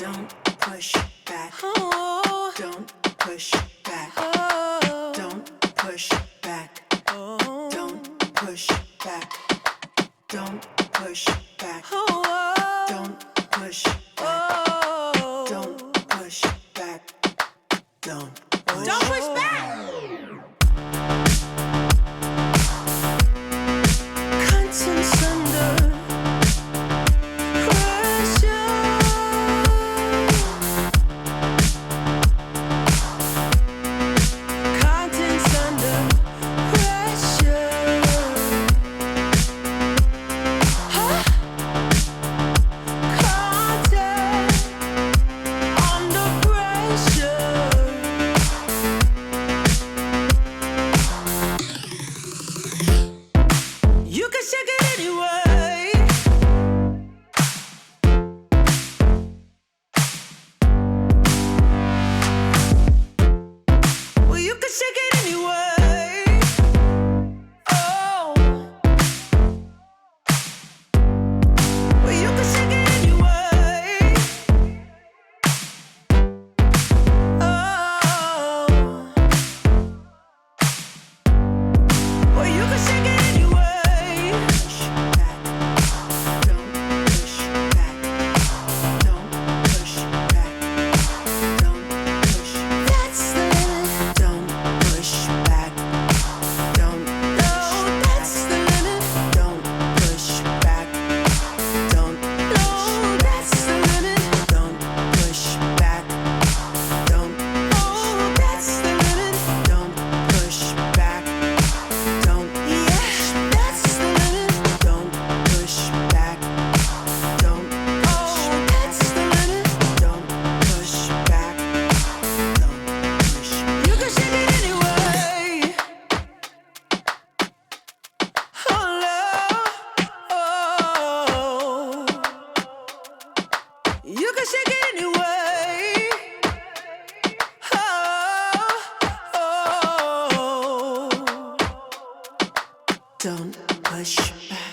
Don't push back. Oh. Don't push back. Oh. Don't push back. Oh. Don't push back. Don't push back. Oh. Don't push back. Oh. Don't push back. Don't push back. Contents under pressure. Contents under pressure. Huh? Content under pressure. You can shake it anyway. Well, you can shake it anyway. Oh. Well, you can shake it anyway. Oh. Well, you can shake it anyway. Push back. Don't push back. Don't push back. Don't push. That's the limit. Don't push back. Don't. No, that's the limit. Don't push back. Don't. No, that's the limit. Don't push back. Don't. Oh, that's the limit. Don't push back. Don't. Yeah, that's the limit. Don't push back. Don't. Oh, that's the limit. Don't push back. Don't push. You can shake it anyway. Oh, oh. You can shake it anyway. Oh, oh. Don't push back.